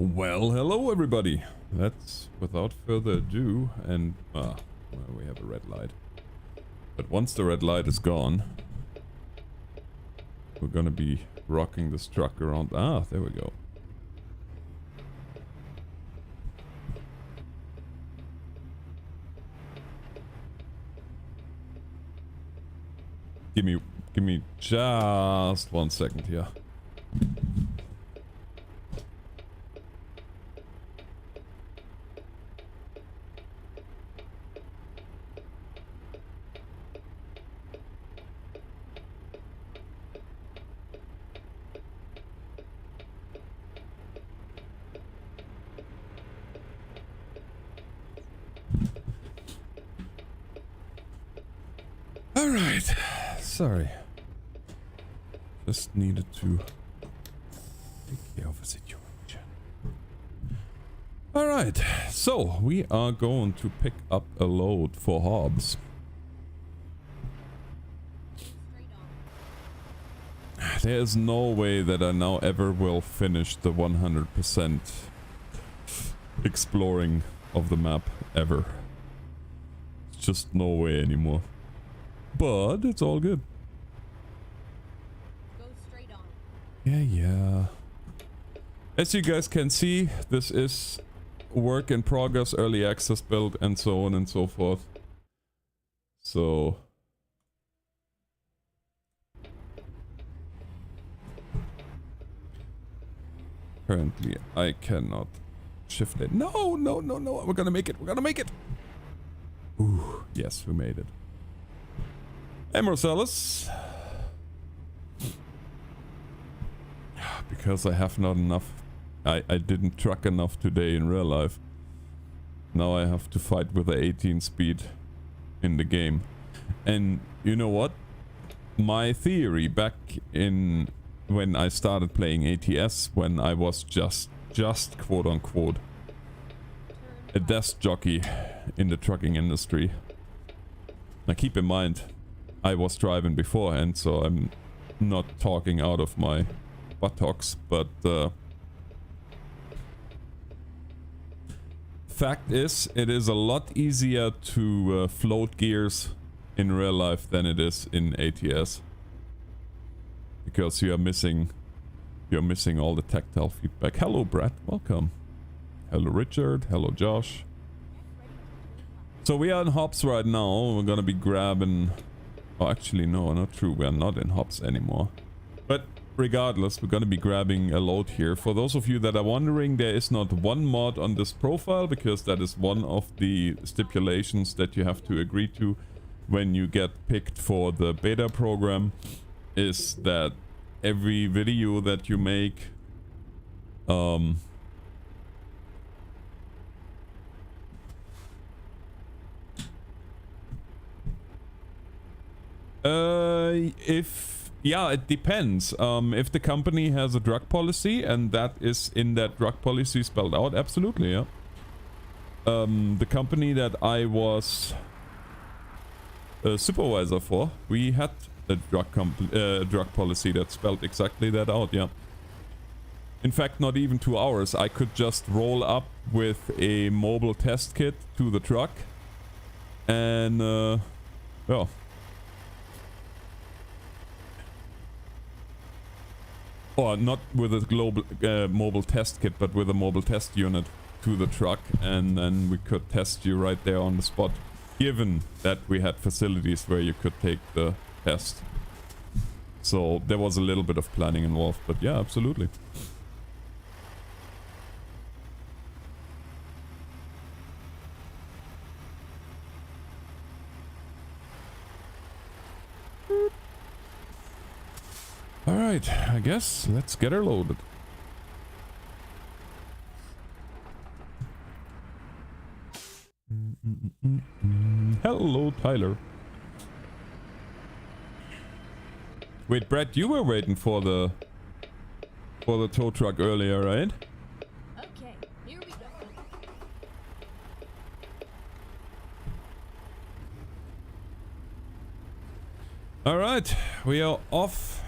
Well, hello everybody. Let's, without further ado, and well, we have a red light. But once the red light is gone, we're gonna be rocking this truck around. Ah, there we go. Give me just 1 second here. Alright, sorry. Just needed to take care of a situation. Alright, so we are going to pick up a load for Hobbs. There is no way that I now ever will finish the 100% exploring of the map ever. It's just no way anymore. But it's all good. Go straight on. Yeah. As you guys can see, this is work in progress, early access build, and so on and so forth. So currently I cannot shift it. No. We're gonna make it. Ooh, yes, we made it. Hey Marcellus. Because I have not enough. I didn't truck enough today in real life. Now I have to fight with the 18 speed in the game. And you know what? My theory back in when I started playing ATS, when I was just quote unquote a desk jockey in the trucking industry. Now keep in mind, I was driving beforehand, so I'm not talking out of my buttocks, but fact is, it is a lot easier to float gears in real life than it is in ATS, because you're missing all the tactile feedback. Hello Brett, welcome. Hello Richard, hello Josh. So we are in Hobbs right now. We're gonna be grabbing. Oh, actually, no, not true. We are not in Hobbs anymore. But regardless, we're gonna be grabbing a load here. For those of you that are wondering, there is not one mod on this profile, because that is one of the stipulations that you have to agree to when you get picked for the beta program, is that every video that you make it depends. If the company has a drug policy and that is in that drug policy spelled out, absolutely, yeah. The company that I was a supervisor for, we had a drug policy that spelled exactly that out, yeah. In fact, not even 2 hours. I could just roll up with a mobile test kit to the truck and yeah. Or not with a global mobile test kit, but with a mobile test unit to the truck, and then we could test you right there on the spot, given that we had facilities where you could take the test. So there was a little bit of planning involved, but yeah, absolutely. Alright, I guess let's get her loaded. Hello, Tyler. Wait, Brett, you were waiting for the tow truck earlier, right? Okay, here we go. Alright, we are off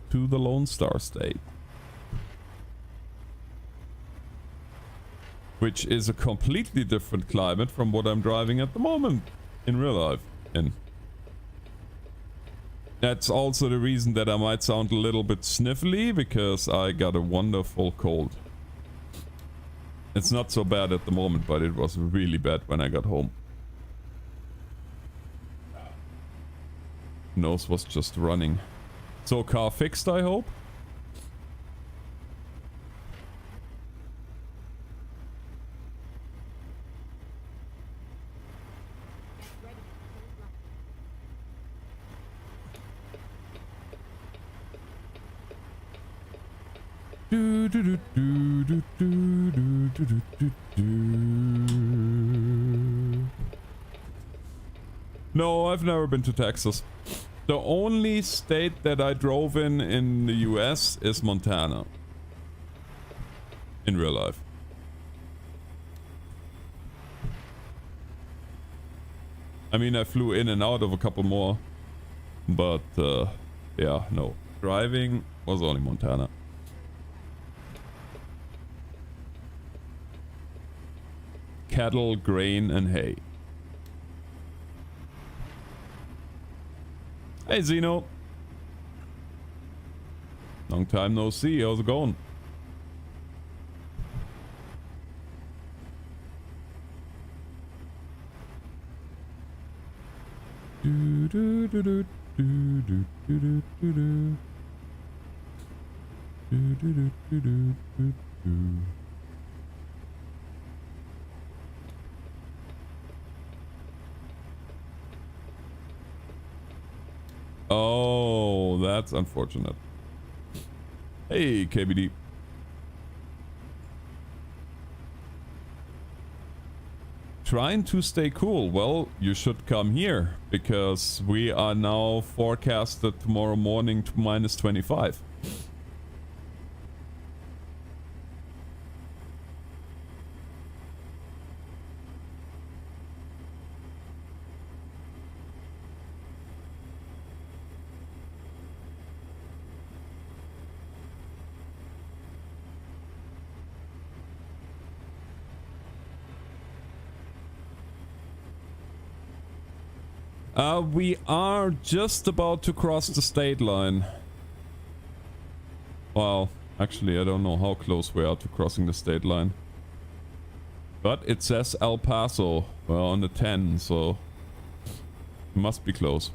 to the Lone Star State. which is a completely different climate from what I'm driving at the moment in real life. And that's also the reason that I might sound a little bit sniffly, because I got a wonderful cold. It's not so bad at the moment, but it was really bad when I got home. Nose was just running. So car fixed, I hope? Do, do, do, do, do, do, do, do, do, do. No, I've never been to Texas. The only state that I drove in the US is Montana. In real life. I mean, I flew in and out of a couple more. But, yeah, no. Driving was only Montana. Cattle, grain, and hay. Hey, Zeno. Long time no see. How's it going? Do, do, do, do, do, do, do, do, do. Do, do, do, do, do, do, do. Oh, that's unfortunate. Hey, KBD. Trying to stay cool. Well, you should come here, because we are now forecasted tomorrow morning to minus 25. We are just about to cross the state line. Well, actually, I don't know how close we are to crossing the state line. But it says El Paso. We're on the 10, so it must be close.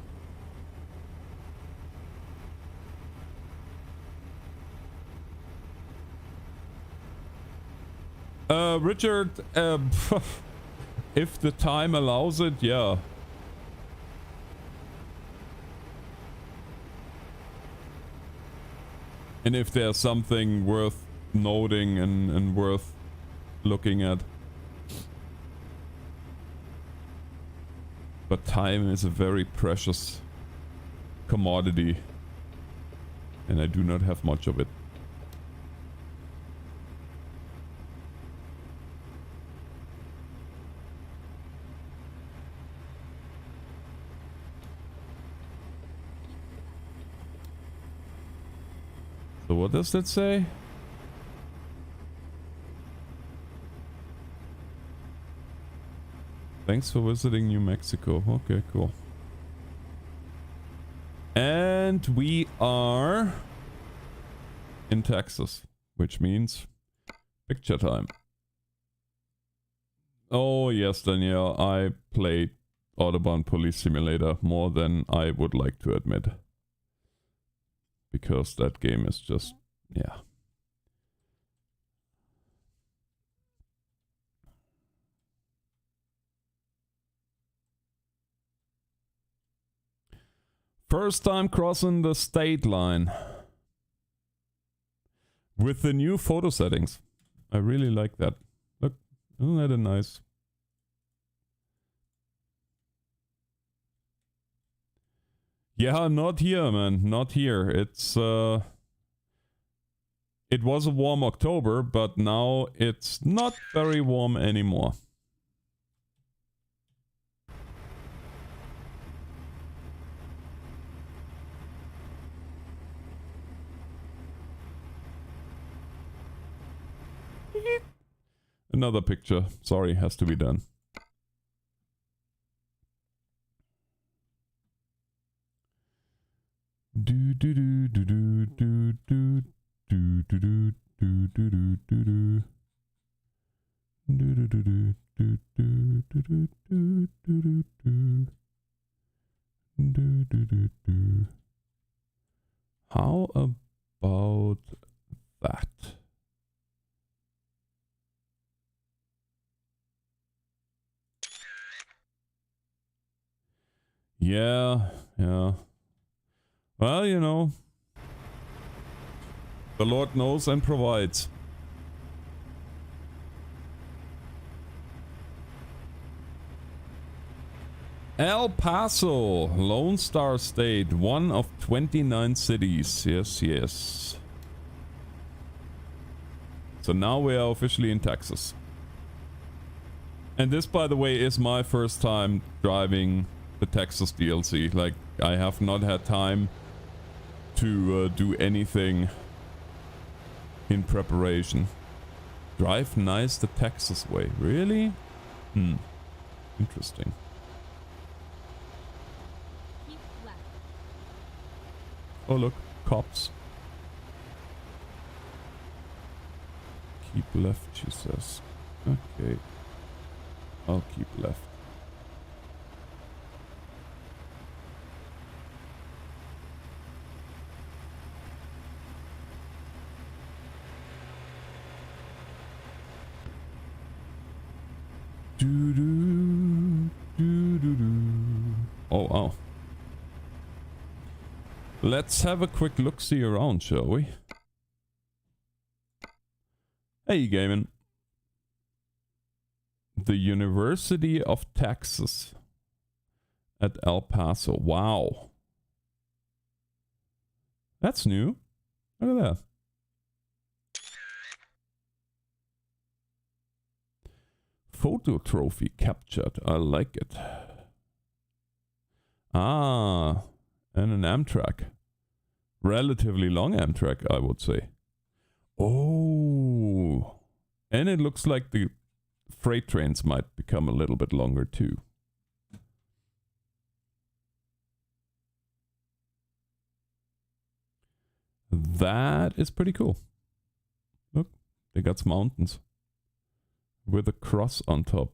Richard, if the time allows it, yeah. And if there's something worth noting and worth looking at. But time is a very precious commodity. And I do not have much of it. So what does that say? Thanks for visiting New Mexico. Okay, cool. And we are in Texas, which means picture time. Oh yes, Danielle, I played Autobahn Police Simulator more than I would like to admit. Because that game is just, yeah. First time crossing the state line. With the new photo settings. I really like that. Look, isn't that a nice... Yeah, not here, man. Not here. It's, it was a warm October, but now it's not very warm anymore. Another picture. Sorry, has to be done. Do do do do do do do do do do do do do do do. Do do do do do do do do do do do do do do do. How about that? Yeah, yeah. Well, you know, the Lord knows and provides. El Paso, Lone Star State, one of 29 cities. Yes, yes. So now we are officially in Texas. And this, by the way, is my first time driving the Texas DLC. Like, I have not had time to do anything in preparation. Drive nice the Texas way. Really? Interesting. Keep left. Oh look, cops. Keep left, she says. Okay. I'll keep left. Do do do do do. Oh wow. Let's have a quick look-see around, shall we? Hey, gaming. The University of Texas at El Paso. Wow. That's new. Look at that. Photo trophy captured. I like it. Ah, and an Amtrak. Relatively long Amtrak, I would say. Oh. And it looks like the freight trains might become a little bit longer too. That is pretty cool. Look, they got some mountains with a cross on top.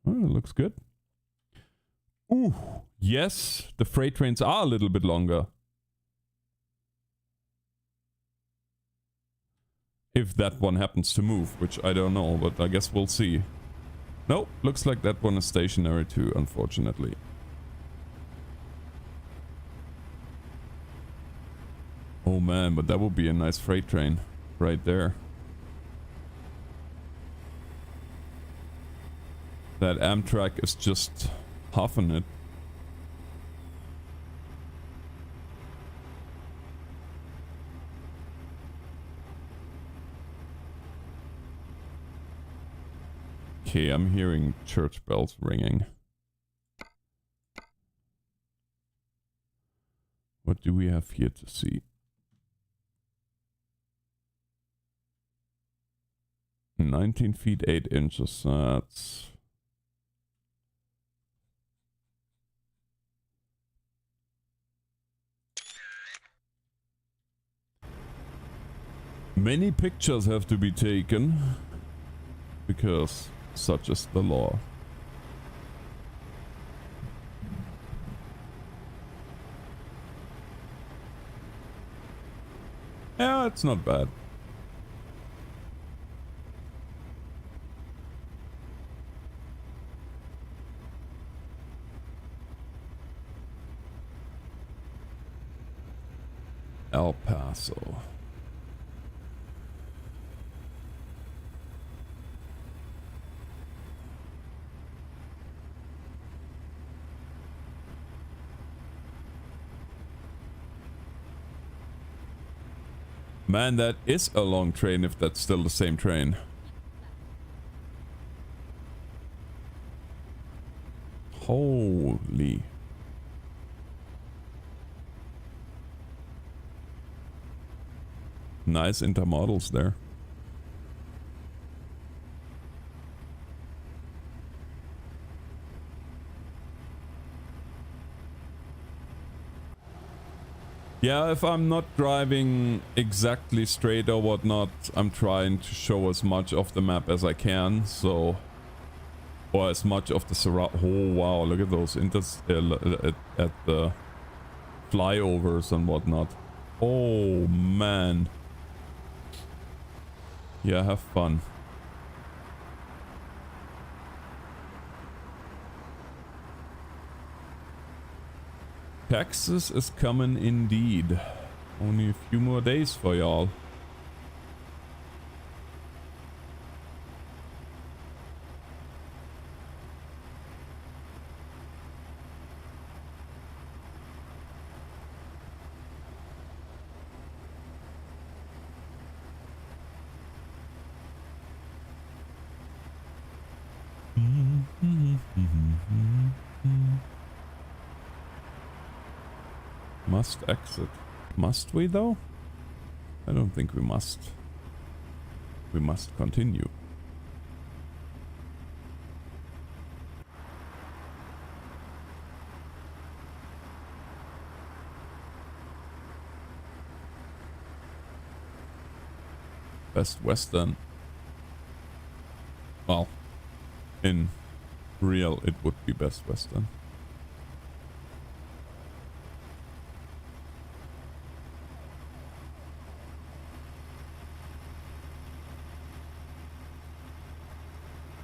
Oh, it looks good. Ooh, yes, the freight trains are a little bit longer. If that one happens to move, which I don't know, but I guess we'll see. Nope, looks like that one is stationary too, unfortunately. Oh man, but that would be a nice freight train right there. That Amtrak is just huffing it. Okay, I'm hearing church bells ringing. What do we have here to see? 19 feet 8 inches. That's... Many pictures have to be taken because such is the law. Yeah, it's not bad. El Paso. Man, that is a long train if that's still the same train. Holy. Nice intermodals there. Yeah, if I'm not driving exactly straight or whatnot, I'm trying to show as much of the map as I can, so... Or as much of the surround... Oh wow, look at those at the flyovers and whatnot. Oh man. Yeah, have fun. Texas is coming indeed. Only a few more days for y'all. Must exit. Must we though? I don't think we must. We must continue. Best Western. Well, in real it would be Best Western.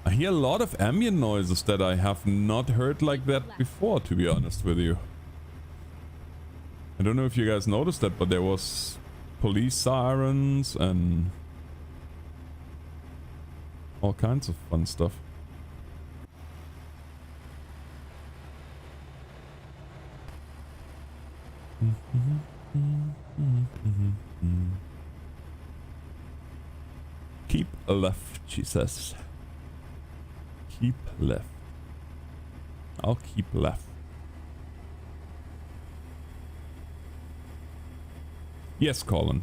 I hear a lot of ambient noises that I have not heard like that before, to be honest with you. I don't know if you guys noticed that, but there was police sirens and all kinds of fun stuff. Keep left, she says. Keep left. I'll keep left. Yes, Colin.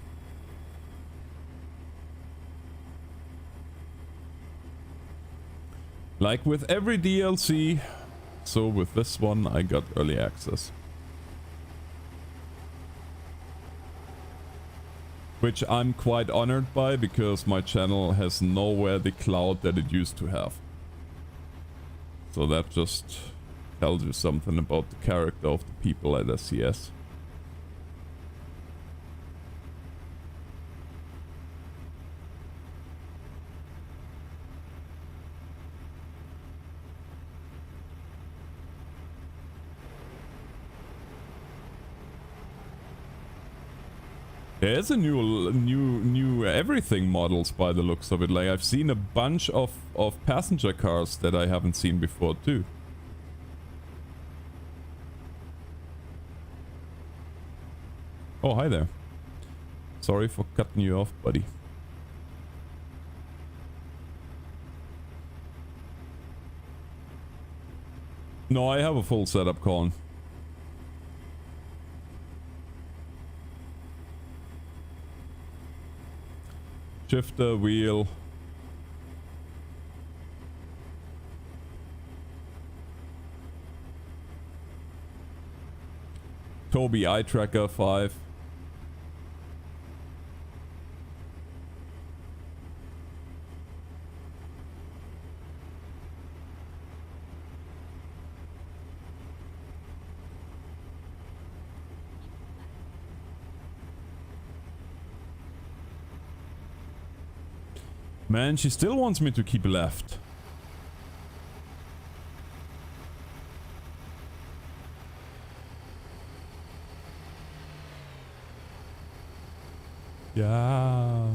Like with every DLC, so with this one I got early access. Which I'm quite honored by, because my channel has nowhere the clout that it used to have. So that just tells you something about the character of the people at SCS. There's a new everything models by the looks of it. Like, I've seen a bunch of passenger cars that I haven't seen before too. Oh, hi there. Sorry for cutting you off, buddy. No, I have a full setup, Colin. Shifter, wheel. Toby eye tracker 5. Man, she still wants me to keep left. Yeah.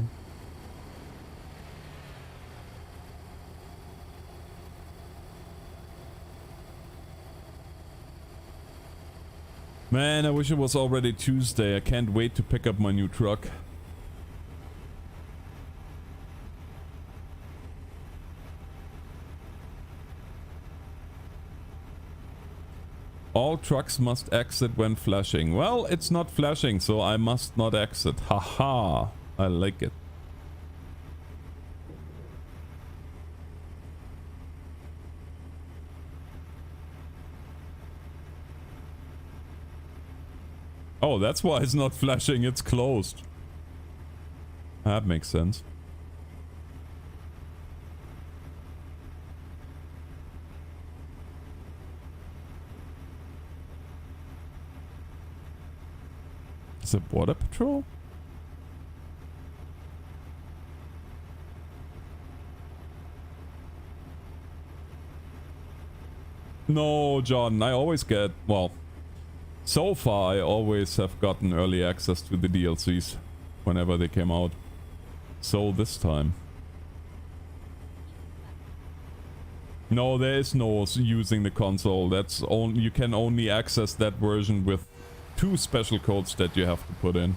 Man, I wish it was already Tuesday. I can't wait to pick up my new truck. All trucks must exit when flashing. Well, it's not flashing, so I must not exit. Haha. I like it. Oh, that's why it's not flashing. It's closed. That makes sense. Is it border patrol? No, John, I always get, well, so far I always have gotten early access to the DLCs whenever they came out. So this time. No, there is no using the console. That's only, you can only access that version with 2 special codes that you have to put in.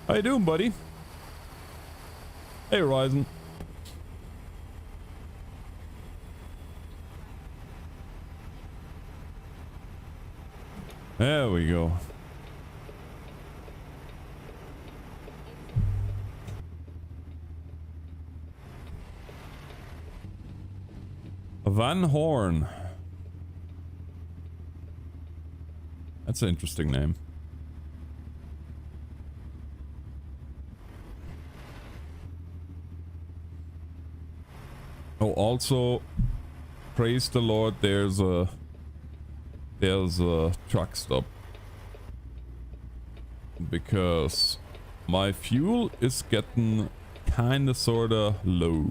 How you doing, buddy? Hey, Ryzen. There we go. Van Horn. That's an interesting name. Oh, also, praise the Lord, there's a truck stop. Because my fuel is getting kinda sorta low.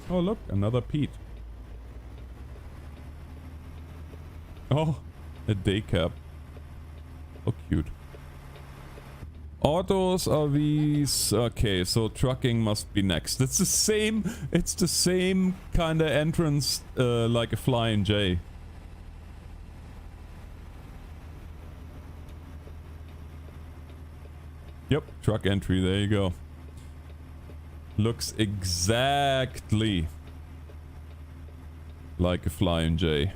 Oh look, another Pete. Oh, a day cab. Oh, cute. Autos, RVs. Okay, so trucking must be next. It's the same kind of entrance like a Flying J. Yep, truck entry, there you go. Looks exactly like a Flying J.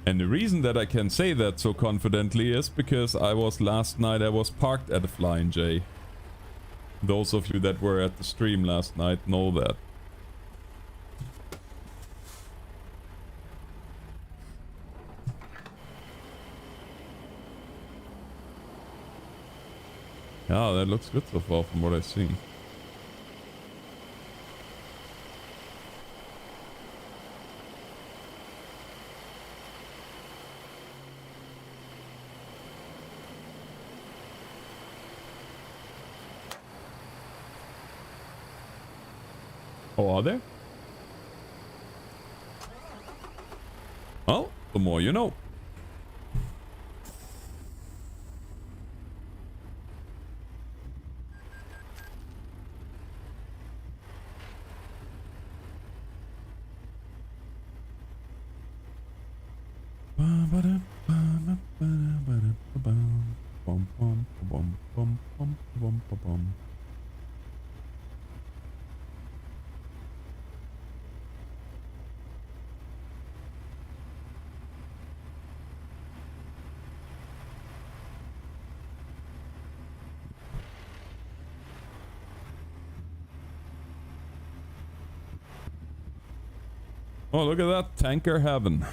And the reason that I can say that so confidently is because last night I was parked at a Flying J. Those of you that were at the stream last night know that. Yeah, that looks good so far from what I've seen. Oh, are there? Well, the more you know. Oh, look at that. Tanker heaven.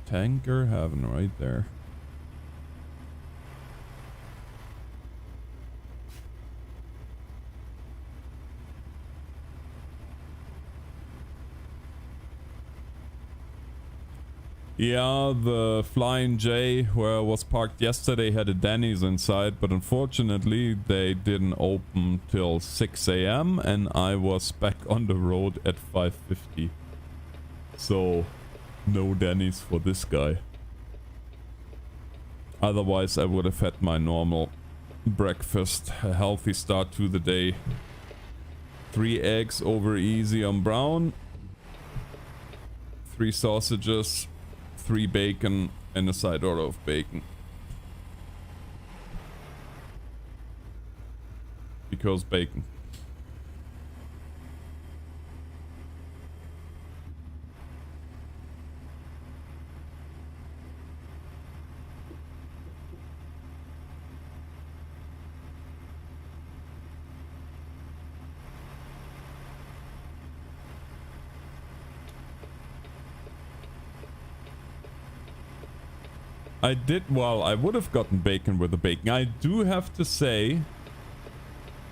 Tanker heaven right there. Yeah, the Flying J where I was parked yesterday had a Denny's inside, but unfortunately they didn't open till 6 AM and I was back on the road at 5:50. So, no Denny's for this guy. Otherwise I would have had my normal breakfast. A healthy start to the day. 3 eggs over easy on brown. 3 sausages. 3 bacon and a side order of bacon. Because bacon. Well, I would have gotten bacon with the bacon. I do have to say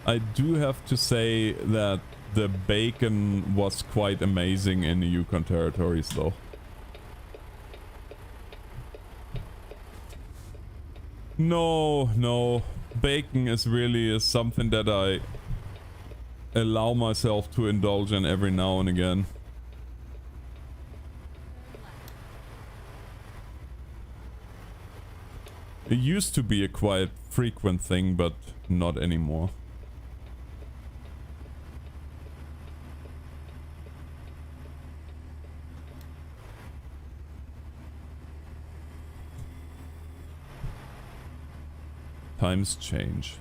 that the bacon was quite amazing in the Yukon territories though. No. Bacon is really something that I allow myself to indulge in every now and again. It used to be a quite frequent thing, but not anymore. Times change.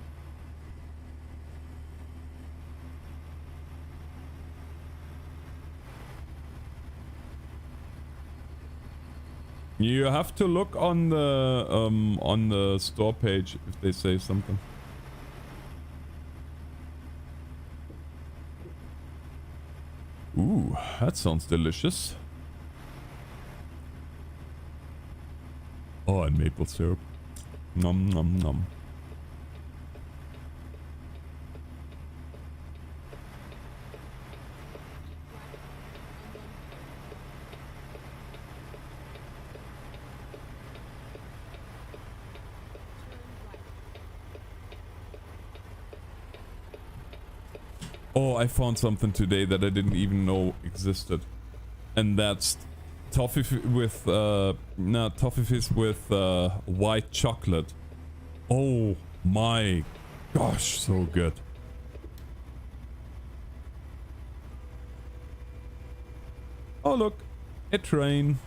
You have to look on the store page if they say something. Ooh, that sounds delicious. Oh, and maple syrup. Nom nom nom. Oh, I found something today that I didn't even know existed. And that's toffee with toffees with white chocolate. Oh my gosh, so good. Oh look, a train.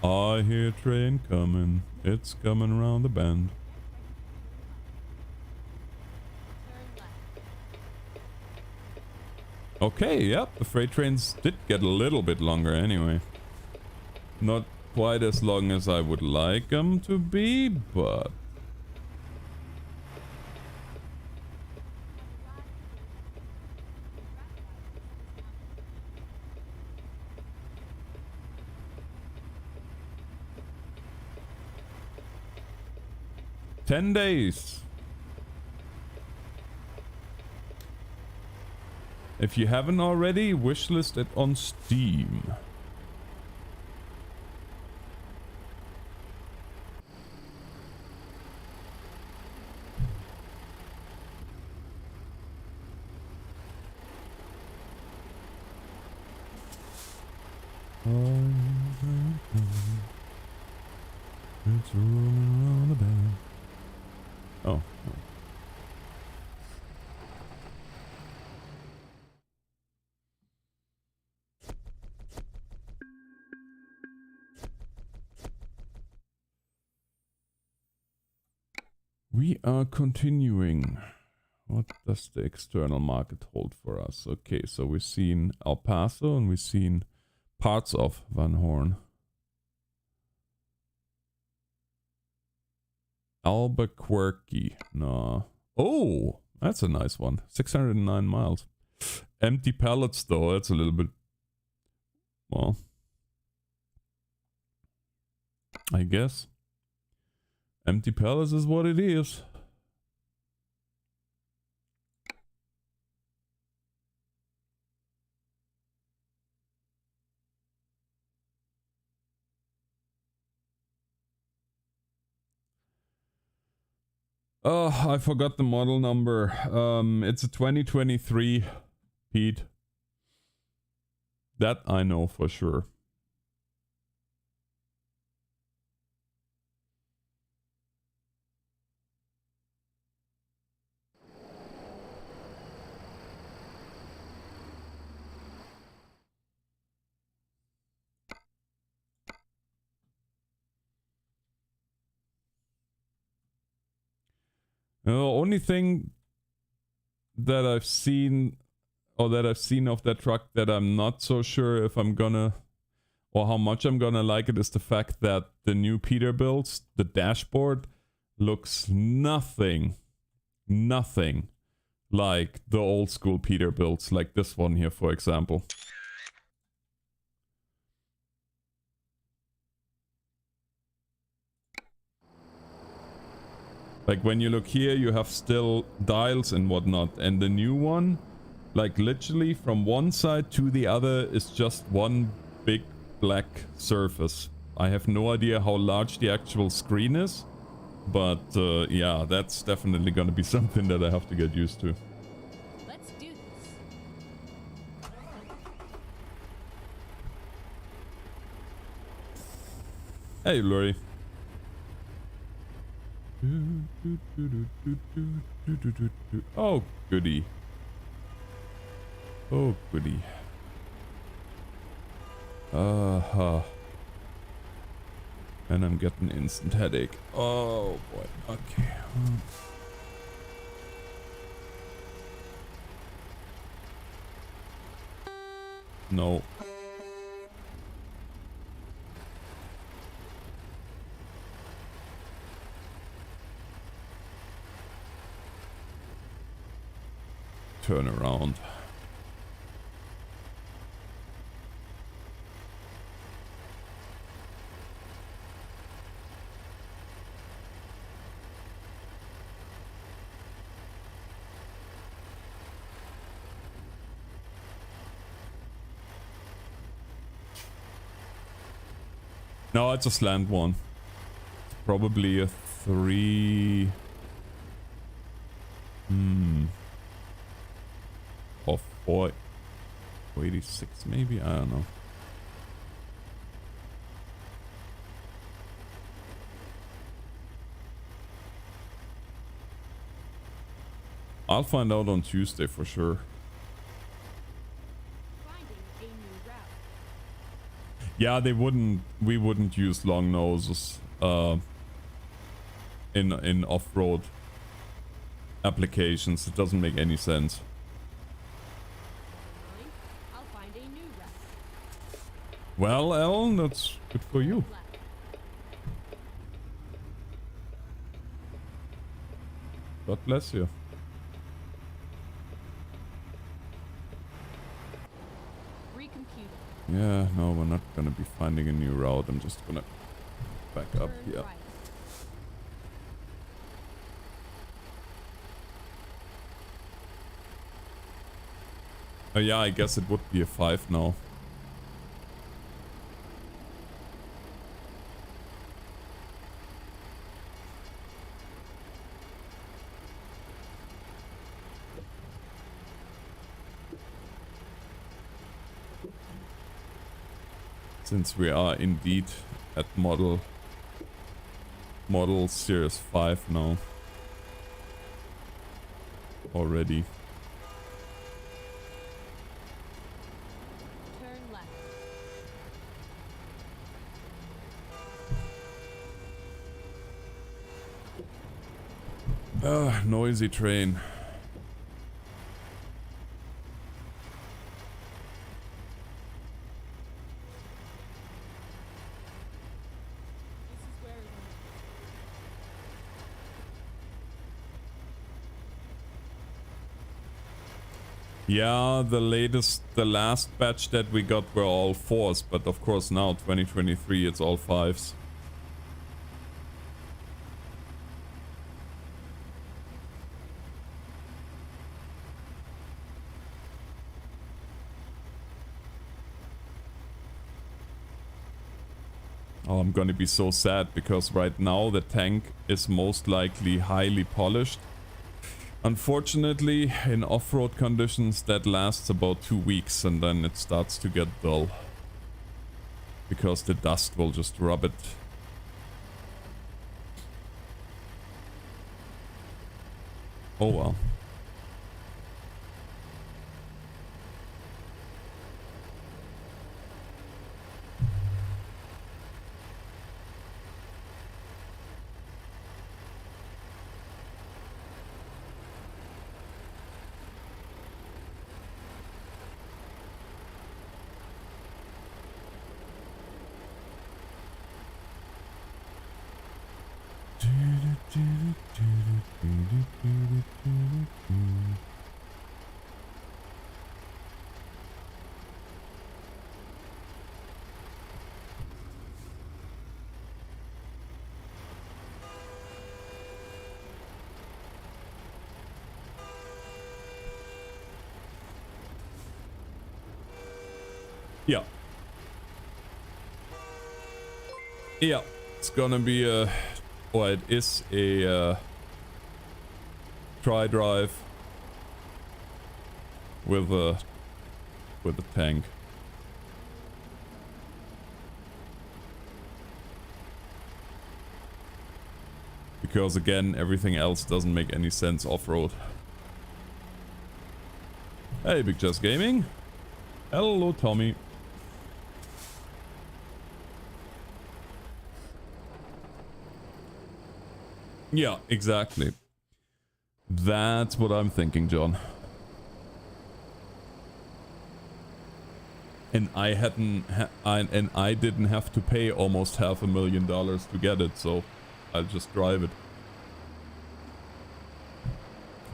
I hear a train coming. It's coming around the bend. Okay, yep, the freight trains did get a little bit longer anyway. Not quite as long as I would like them to be, but... "10 days. If you haven't already, wishlist it on Steam. It's rolling around the bend. Oh. We are continuing. What does the external market hold for us? Okay, so we've seen El Paso and we've seen parts of Van Horn. Albuquerque. No. Oh, that's a nice one. 609 miles. Empty pallets though, that's a little bit... Well... I guess. Empty pallets is what it is. Oh, I forgot the model number. It's a 2023, Pete. That I know for sure. The only thing that I've seen of that truck that I'm not so sure if I'm gonna or how much I'm gonna like it is the fact that the new Peterbilts, the dashboard looks nothing like the old school Peterbilts, like this one here, for example. Like when you look here, you have still dials and whatnot, and the new one, like literally from one side to the other is just one big black surface. I have no idea how large the actual screen is, but yeah, that's definitely gonna be something that I have to get used to. Let's do this. Hey, Lori. Oh, goody. Oh, goody. And I'm getting instant headache. Oh, boy. Okay. No. Turn around. No, it's a slant one. It's probably a 3. Or 486 maybe? I don't know. I'll find out on Tuesday for sure. Finding a new route. Yeah, we wouldn't use long noses in off-road applications. It doesn't make any sense. Fine. I'll find a new route. Well, Ellen, that's good for you. Left. God bless you. Recomputing. Yeah, no, we're not gonna be finding a new route. I'm just gonna back up Turn here. right. Oh yeah, I guess it would be a 5 now. Since we are indeed at model series 5 now. Already. Turn left. Noisy train. This is where it ends. Yeah, the last batch that we got were all 4s, but of course now 2023 it's all 5s. Oh, I'm gonna be so sad because right now the tank is most likely highly polished. Unfortunately, in off-road conditions that lasts about 2 weeks and then it starts to get dull. Because the dust will just rub it. Oh well. Yeah. Yeah. It's gonna be a... Or it is a tri-drive with a tank. Because again, everything else doesn't make any sense off-road. Hey, Big Jazz Gaming. Hello, Tommy. Yeah, exactly. That's what I'm thinking, John. And I didn't have to pay almost $500,000 to get it, so I'll just drive it.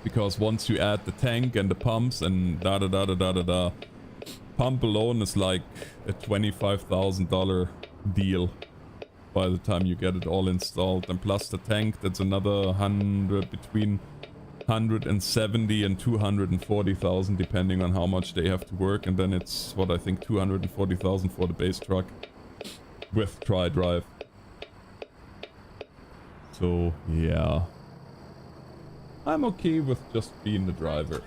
Because once you add the tank and the pumps and da, pump alone is like a $25,000 deal by the time you get it all installed, and plus the tank, that's another between 170 and 240,000 depending on how much they have to work, and then it's what I think 240,000 for the base truck with tri-drive. So yeah, I'm okay with just being the driver.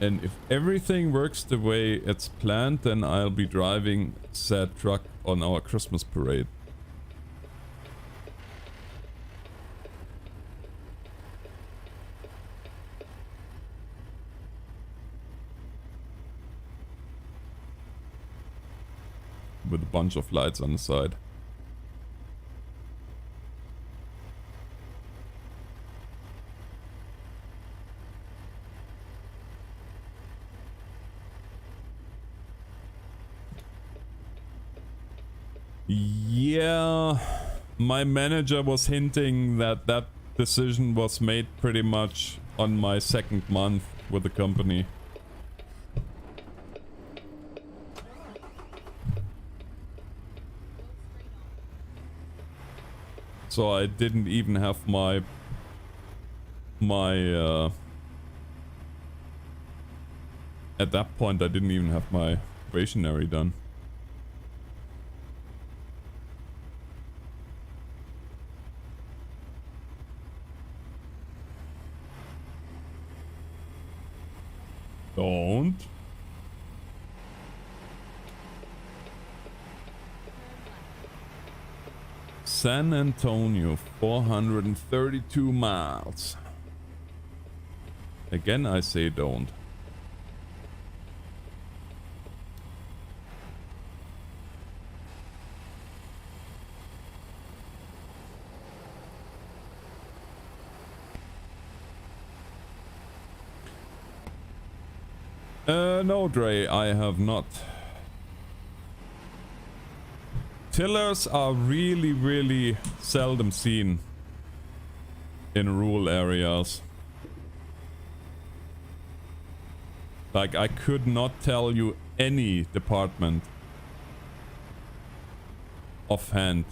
And if everything works the way it's planned, then I'll be driving said truck on our Christmas parade. With a bunch of lights on the side. Yeah, my manager was hinting that that decision was made pretty much on my second month with the company. So I didn't even have my at that point I didn't even have my probationary done. Don't. San Antonio, 432 miles. Again, I say don't. No, Dre, I have not. Tillers are really, really seldom seen in rural areas. Like, I could not tell you any department offhand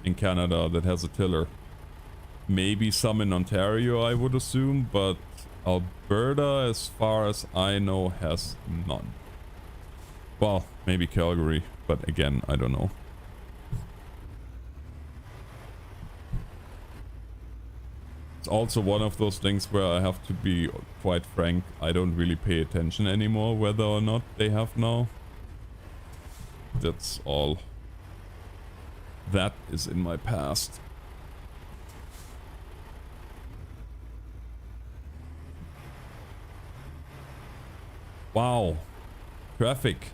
in Canada that has a tiller. Maybe some in Ontario, I would assume, but Alberta, as far as I know, has none. Well, maybe Calgary, but again, I don't know. It's also one of those things where I have to be quite frank, I don't really pay attention anymore whether or not they have now. That's all. That is in my past. Wow. Traffic.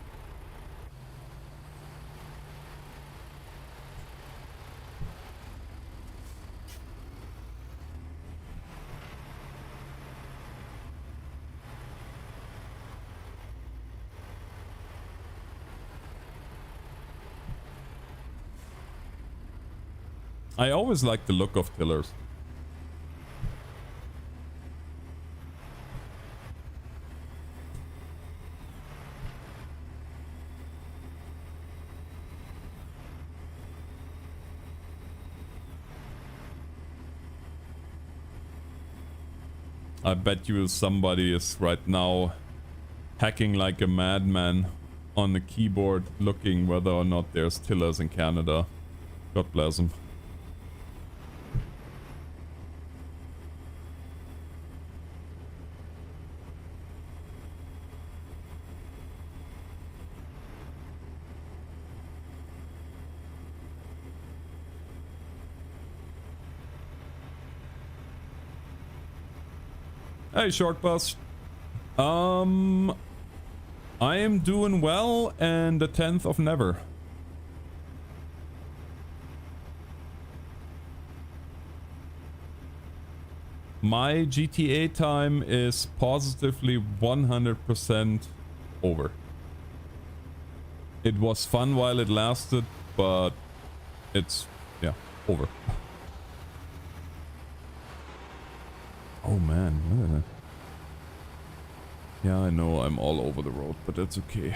I always like the look of tillers. I bet you somebody is right now hacking like a madman on the keyboard looking whether or not there's tillers in Canada. God bless them. Hey, short bus. I am doing well, and the 10th of never. My GTA time is positively 100% over. It was fun while it lasted, but it's, yeah, over. Oh man, look at that. Yeah, I know I'm all over the road, but that's okay.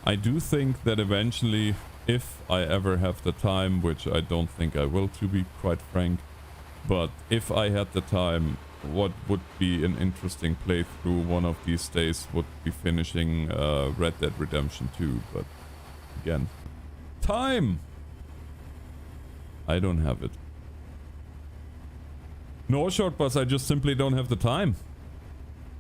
I do think that eventually, if I ever have the time, which I don't think I will, to be quite frank, but if I had the time, what would be an interesting playthrough one of these days would be finishing Red Dead Redemption 2, but again, time! I don't have it. No, short bus, I just simply don't have the time.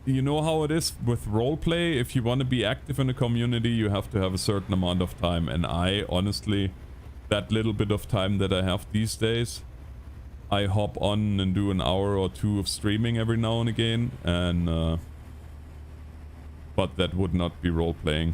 You know how it is with roleplay. If you want to be active in a community, you have to have a certain amount of time. And I, honestly, that little bit of time that I have these days, I hop on and do an hour or two of streaming every now and again. And, but that would not be roleplaying.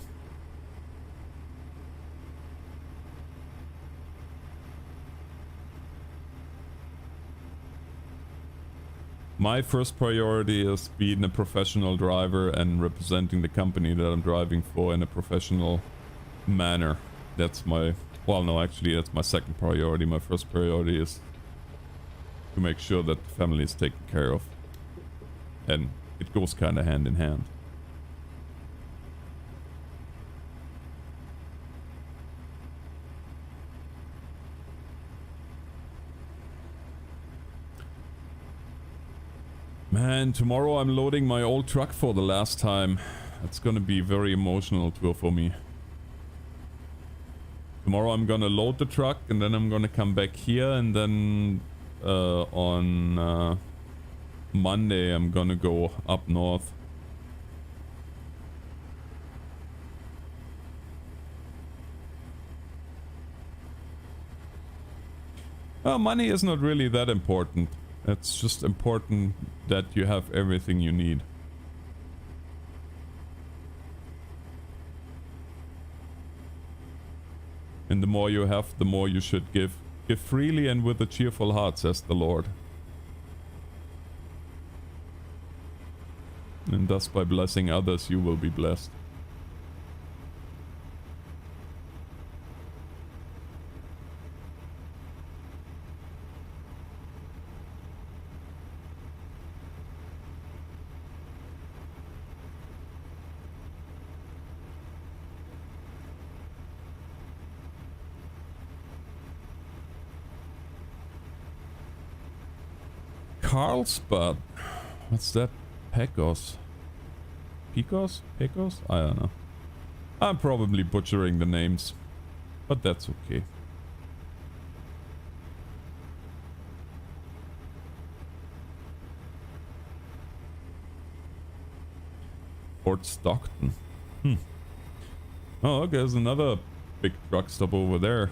My first priority is being a professional driver and representing the company that I'm driving for in a professional manner. That's my... well, no, actually, that's my second priority. My first priority is to make sure that the family is taken care of. And it goes kind of hand in hand. Man, tomorrow I'm loading my old truck for the last time. It's gonna be a very emotional tour for me. Tomorrow I'm gonna load the truck and then I'm gonna come back here, and then on Monday I'm gonna go up north. Money is not really that important. It's just important that you have everything you need. And the more you have, the more you should give. Give freely and with a cheerful heart, says the Lord. And thus by blessing others, you will be blessed. Carlsbad. What's that? Pecos. Pecos? Pecos? I don't know. I'm probably butchering the names, but that's okay. Fort Stockton. Oh, okay, there's another big truck stop over there.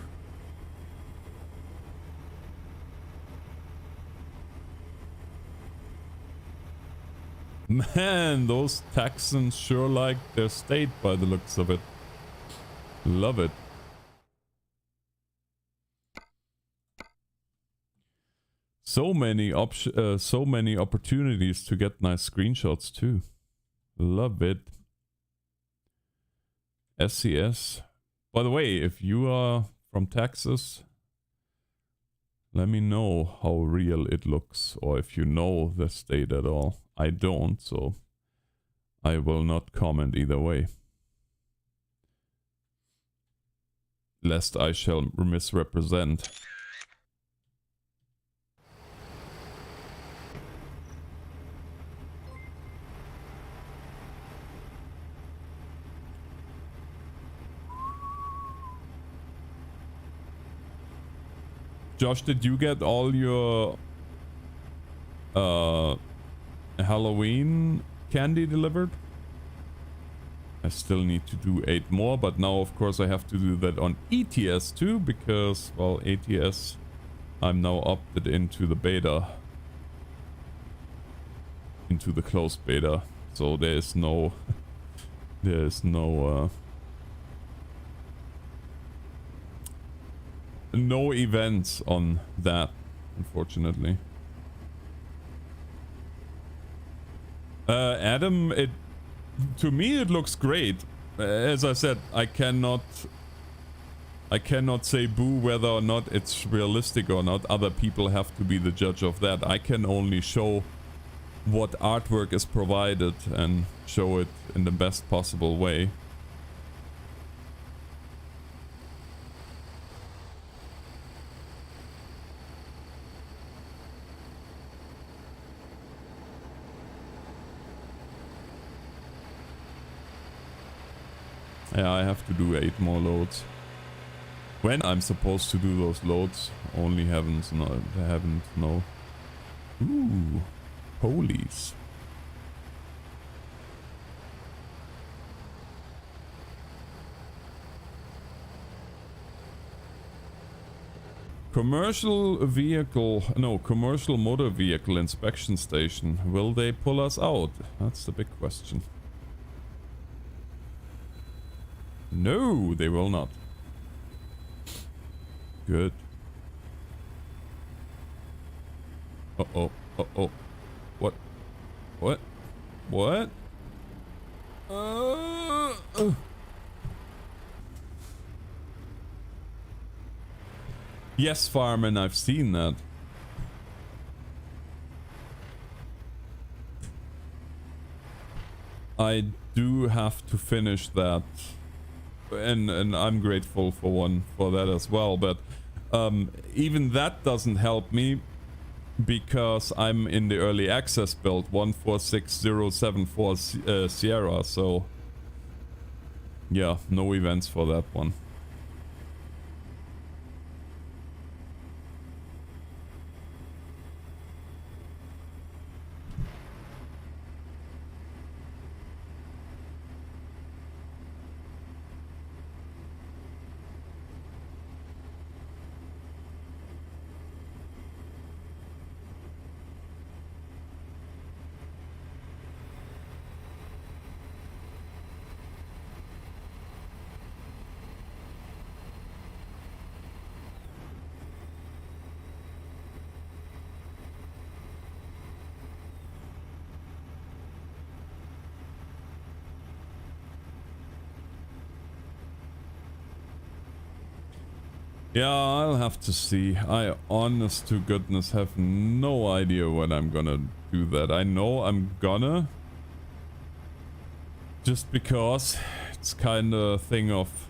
Man, those Texans sure like their state by the looks of it. Love it. So many opportunities to get nice screenshots too. Love it. SCS. By the way, if you are from Texas, Let me know how real it looks, or if you know the state at all. I don't, so I will not comment either way. Lest I shall misrepresent. Josh, did you get all your Halloween candy delivered? I still need to do 8 more, but now of course I have to do that on ETS too, because, well, ATS, I'm now opted into the beta. Into the closed beta. So there is no... there is no... no events on that, unfortunately. Adam, to me it looks great. As I said, I cannot say boo whether or not it's realistic or not. Other people have to be the judge of that. I can only show what artwork is provided and show it in the best possible way. Yeah, I have to do 8 more loads. When I'm supposed to do those loads, only heavens know. Ooh, police. Commercial motor vehicle inspection station. Will they pull us out? That's the big question. No, they will not. Good. Uh-oh. Uh-oh. What? What? What? Yes, Fireman, I've seen that. I do have to finish that. And I'm grateful for that as well, but even that doesn't help me because I'm in the early access build 146074 Sierra, so yeah, no events for that one. Yeah, I'll have to see. I honest to goodness have no idea when I'm gonna do that. I know I'm gonna. Just because it's kind of a thing of...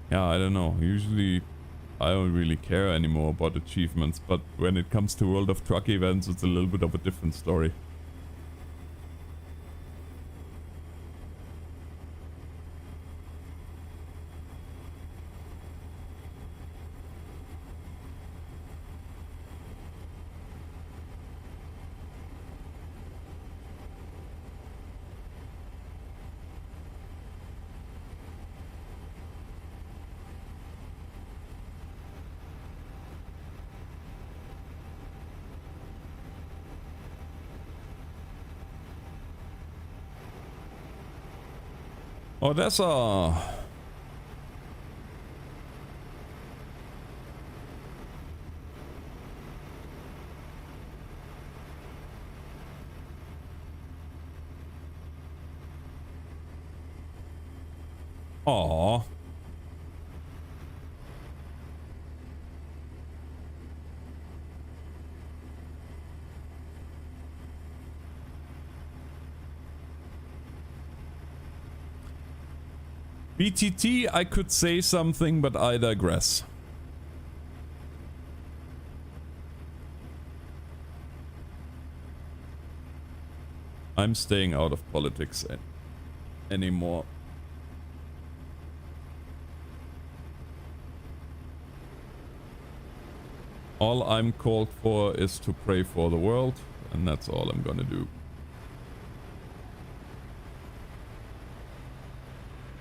Yeah, I don't know. Usually I don't really care anymore about achievements, but when it comes to World of Truck events, it's a little bit of a different story. Odessa! Aww. BTT, I could say something, but I digress. I'm staying out of politics anymore. All I'm called for is to pray for the world, and that's all I'm gonna do.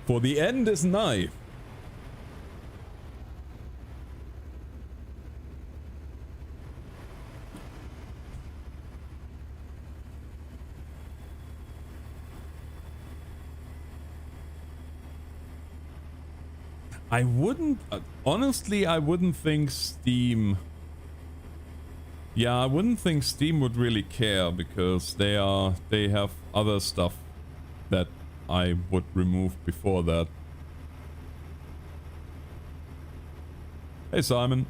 For the end is nigh. I wouldn't, honestly, I wouldn't think Steam... Yeah, I wouldn't think Steam would really care, because they have other stuff that I would remove before that. Hey Simon.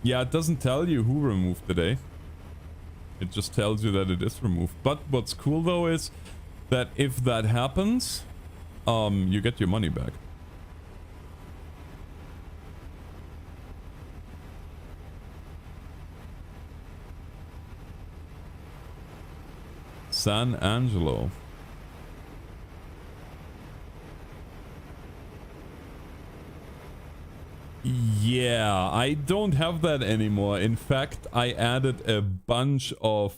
Yeah, it doesn't tell you who removed it, eh? It just tells you that it is removed. But what's cool though is that if that happens, you get your money back. San Angelo. Yeah, I don't have that anymore. In fact, I added a bunch of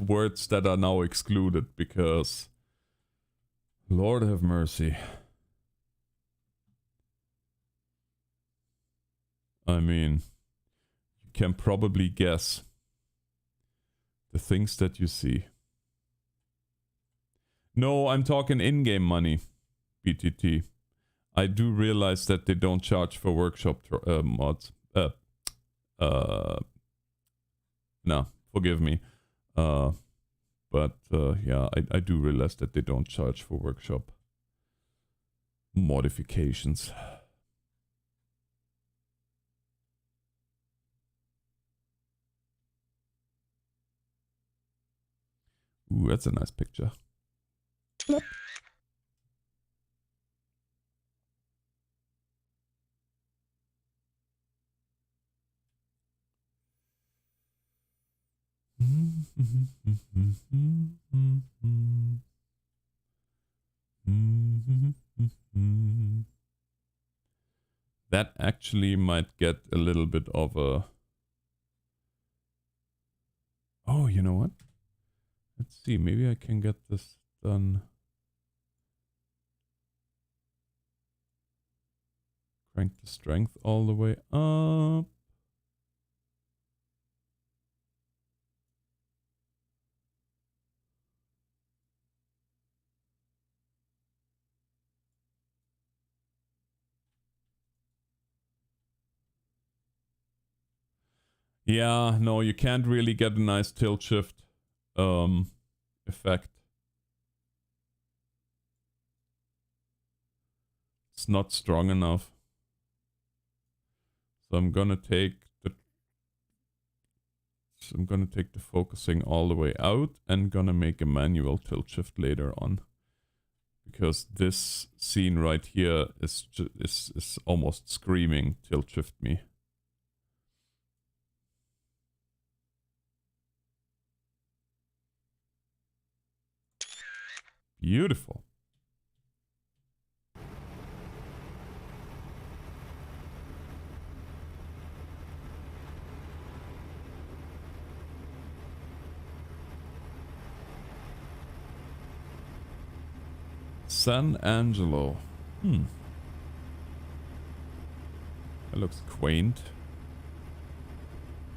words that are now excluded because, Lord have mercy. I mean, you can probably guess the things that you see. No, I'm talking in-game money, BTT. I do realize that they don't charge for workshop mods. No, forgive me. But yeah, I do realize that they don't charge for workshop modifications. Ooh, that's a nice picture. Flip. That actually might get a little bit of a... Oh, you know what? Let's see, maybe I can get this done. Crank the strength all the way up. Yeah, no, you can't really get a nice tilt shift effect. It's not strong enough. So I'm gonna take the focusing all the way out and gonna make a manual tilt shift later on. Because this scene right here is almost screaming tilt shift me. Beautiful. San Angelo. That looks quaint.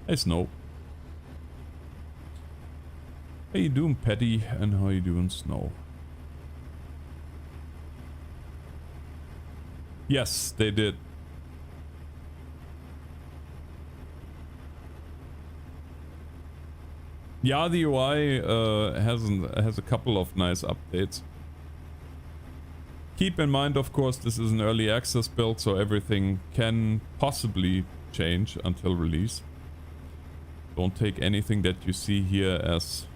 Hey, Snow. How you doing, Petty? And how you doing, Snow? Yes, they did. Yeah, the UI has a couple of nice updates. Keep in mind, of course, this is an early access build, so everything can possibly change until release. Don't take anything that you see here as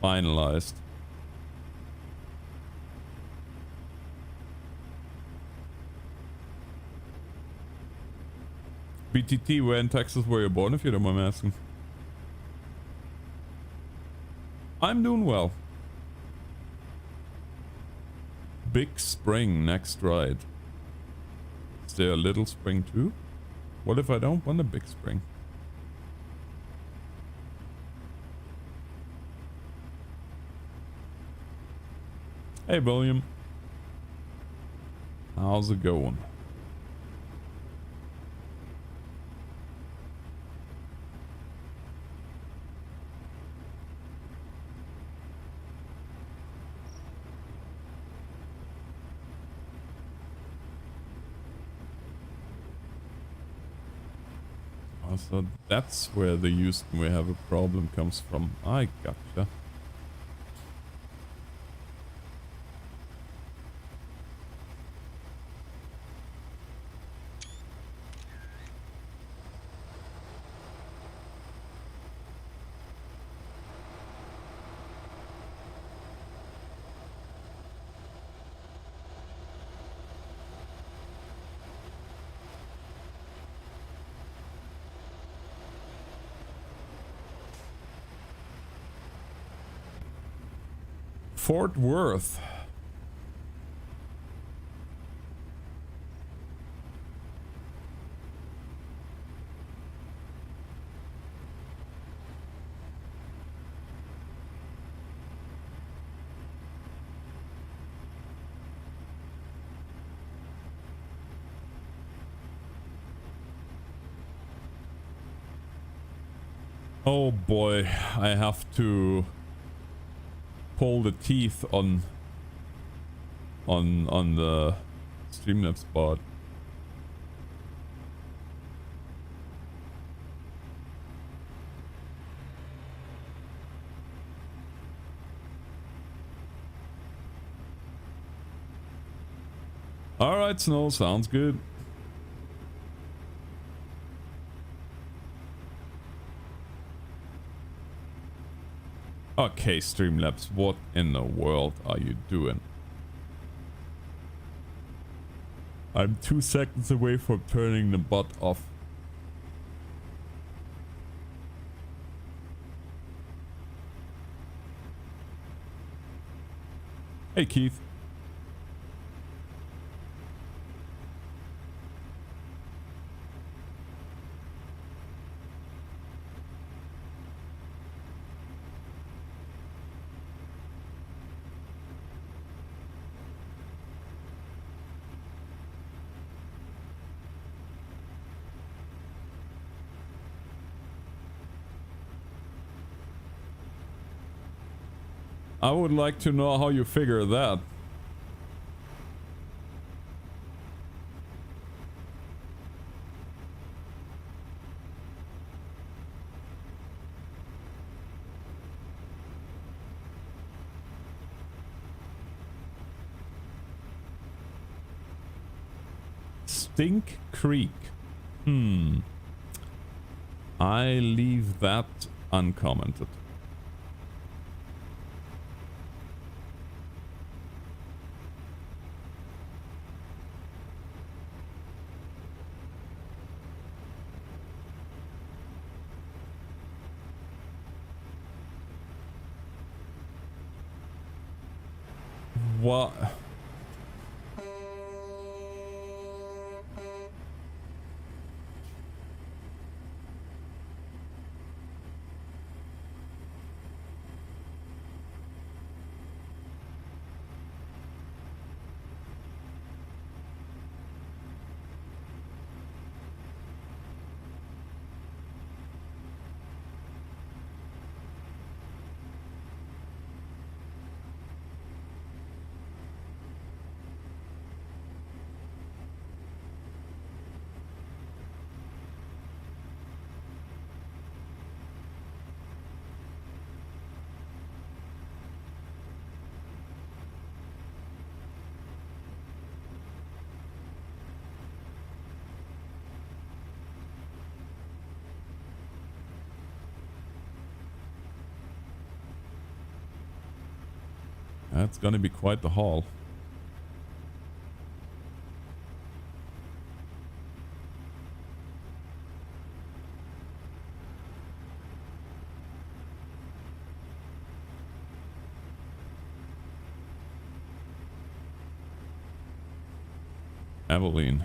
finalized. BTT, where in Texas were you born, if you don't mind me asking? I'm doing well. Big spring next ride. Is there a little spring too? What if I don't want a big spring? Hey William. How's it going? So that's where the Houston we have a problem comes from. I gotcha. Fort Worth. Oh boy, I have to pull the teeth on the Streamlabs bot. All right, Snow, sounds good. Okay, Streamlabs, what in the world are you doing? I'm 2 seconds away from turning the bot off. Hey, Keith. I would like to know how you figure that. Stink Creek. I leave that uncommented. What? That's gonna be quite the haul. Abilene.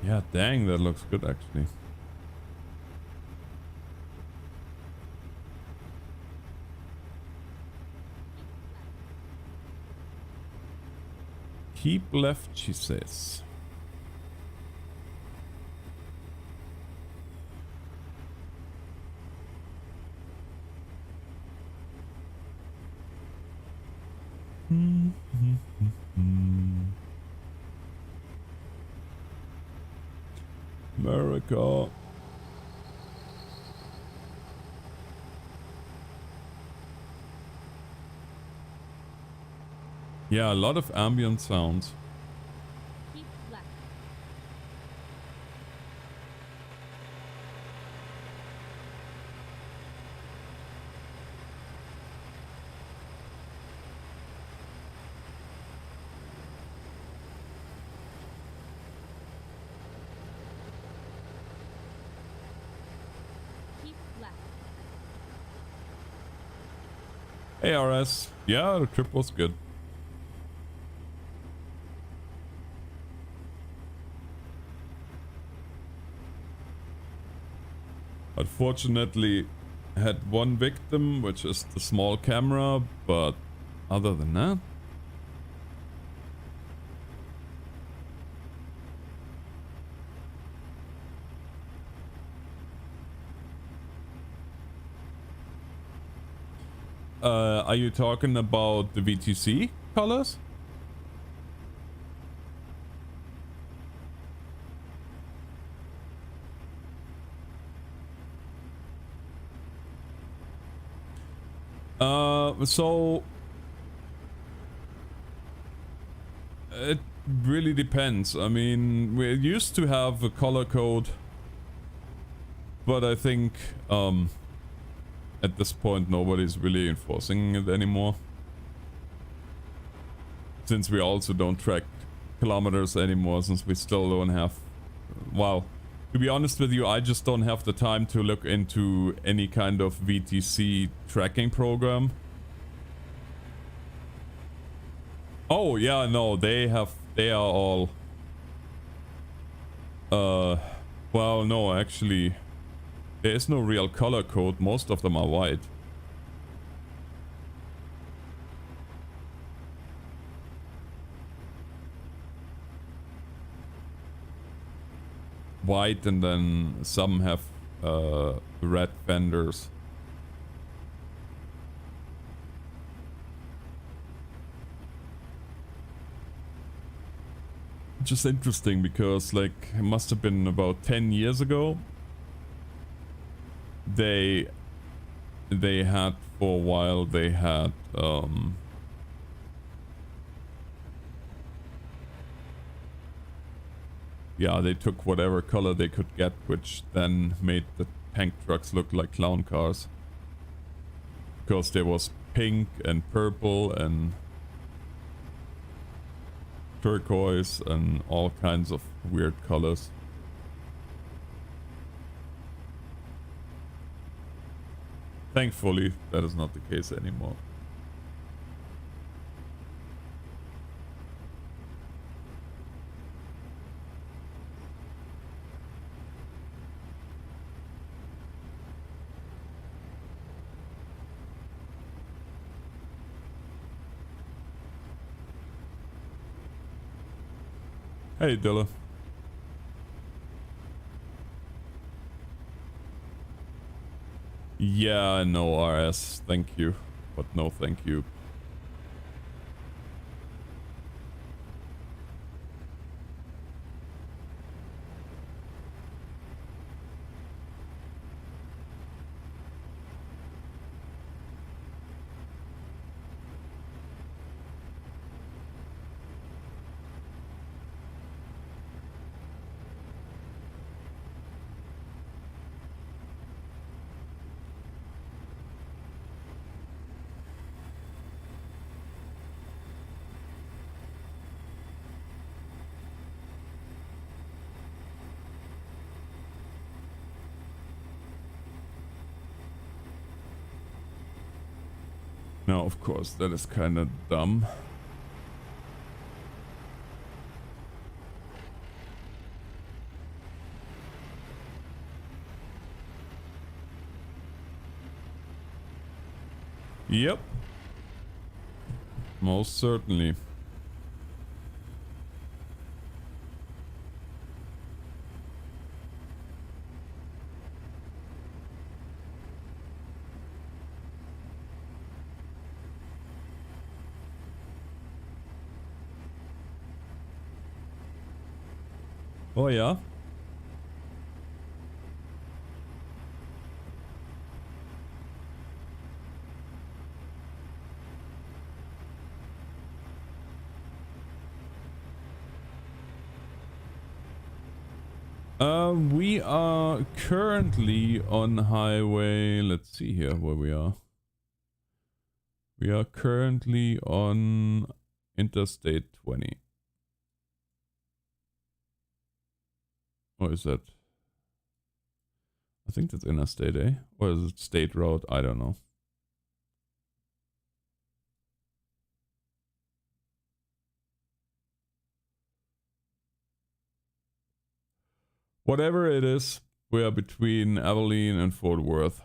Yeah, dang, that looks good actually. Keep left, she says. America. Yeah, a lot of ambient sounds. Keep left. Keep left. Hey RS. Yeah, the trip was good. Unfortunately, had one victim, which is the small camera, but other than that, are you talking about the VTC colors? So it really depends. I mean, we used to have a color code, but I think at this point nobody's really enforcing it anymore. Since we also don't track kilometers anymore, since we still don't have, well, to be honest with you, I just don't have the time to look into any kind of VTC tracking program. Oh yeah, no, they are all well, no, actually there is no real color code. Most of them are white. White, and then some have red fenders. Just interesting because, like, it must have been about 10 years ago. They had, for a while, they had yeah, they took whatever color they could get, which then made the tank trucks look like clown cars. Because there was pink and purple and turquoise and all kinds of weird colors. Thankfully, that is not the case anymore. Hey, Dilla. Yeah, no RS, thank you. But no thank you. Now, of course, that is kind of dumb. Yep. Most certainly. Oh yeah. We are currently on highway. Let's see here where we are. We are currently on Interstate 20. Or is that? I think that's Interstate, eh? Or is it State Road? I don't know. Whatever it is, we are between Abilene and Fort Worth.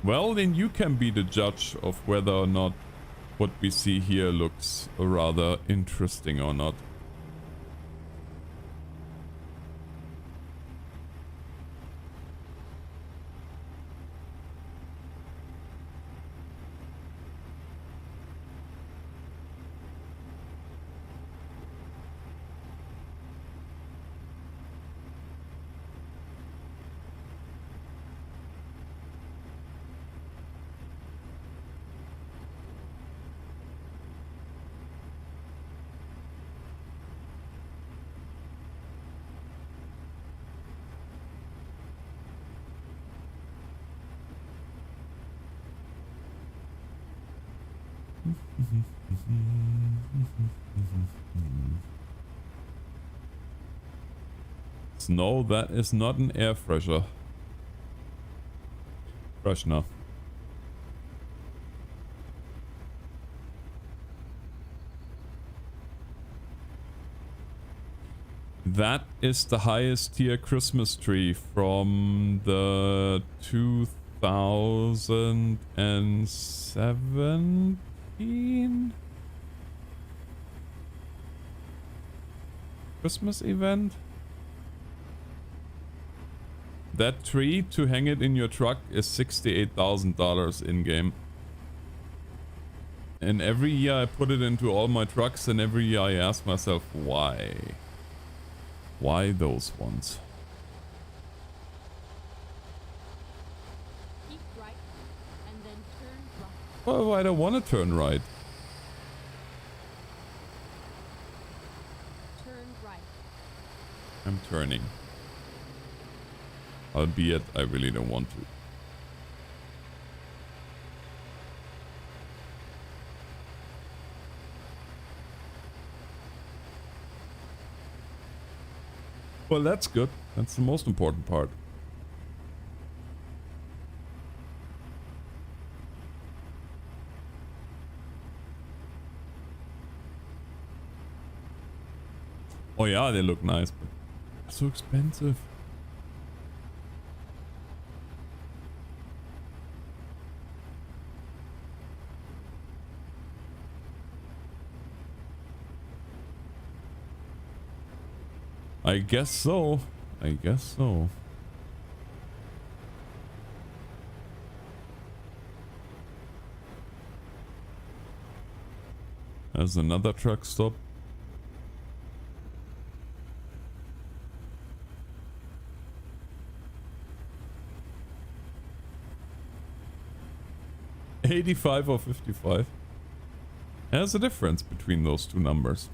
Well, then you can be the judge of whether or not what we see here looks rather interesting or not. No, that is not an air freshener. That is the highest tier Christmas tree from the 2017 Christmas event. That tree, to hang it in your truck, is $68,000 in-game. And every year I put it into all my trucks, and every year I ask myself, why? Why those ones? Keep right and then turn right. Well, I don't want to turn right. Turn right. I'm turning. Albeit, I really don't want to. Well, that's good. That's the most important part. Oh yeah, they look nice, but they're so expensive. I guess so. I guess so. There's another truck stop. $85 or $55. There's a difference between those two numbers.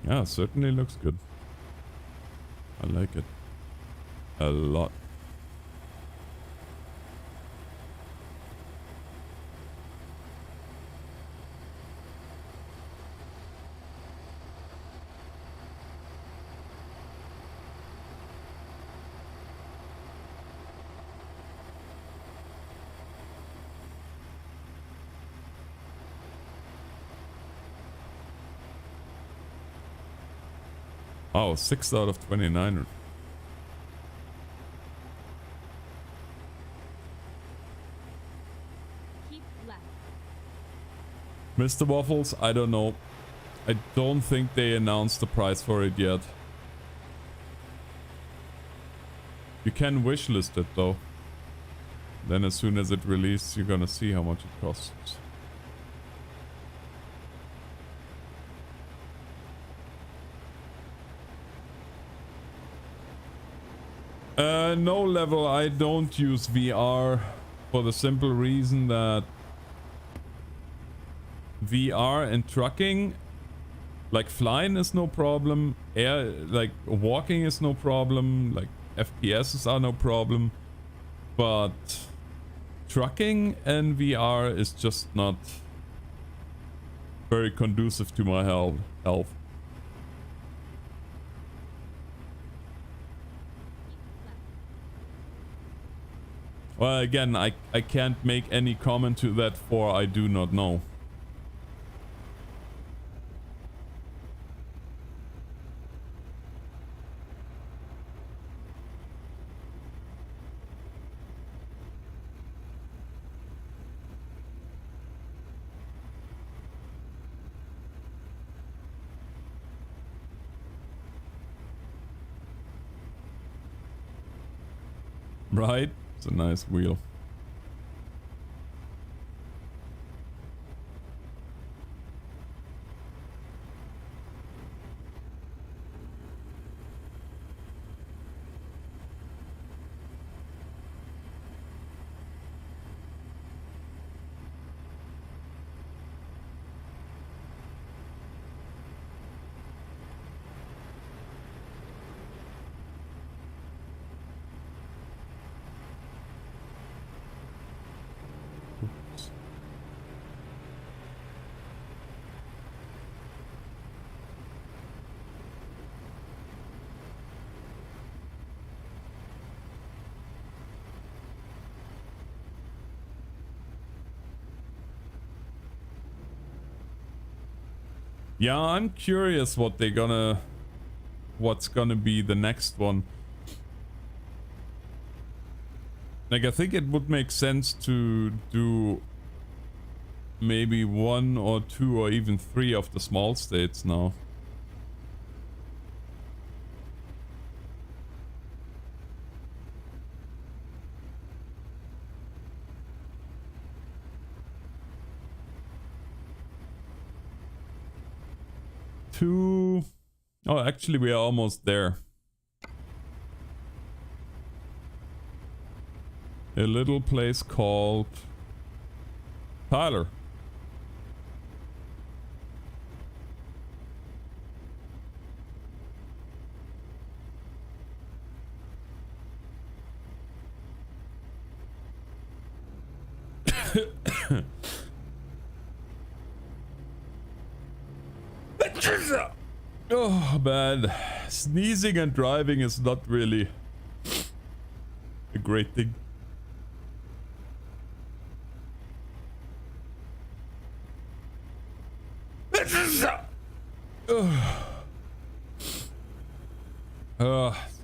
Yeah, certainly looks good. I like it a lot. Oh, 6 out of 29. Keep left. Mr. Waffles, I don't know. I don't think they announced the price for it yet. You can wishlist it though. Then as soon as it releases, you're gonna see how much it costs. No level, I don't use VR for the simple reason that VR and trucking, like flying is no problem, air, like walking is no problem, like FPSs are no problem, but trucking and VR is just not very conducive to my health. Well, again, I can't make any comment to that, for I do not know. Right? It's a nice wheel. Yeah, I'm curious what's gonna be the next one. Like, I think it would make sense to do maybe 1 or 2 or even 3 of the small states now. Two. Oh, actually, we are almost there. A little place called Tyler. Oh man, sneezing and driving is not really a great thing.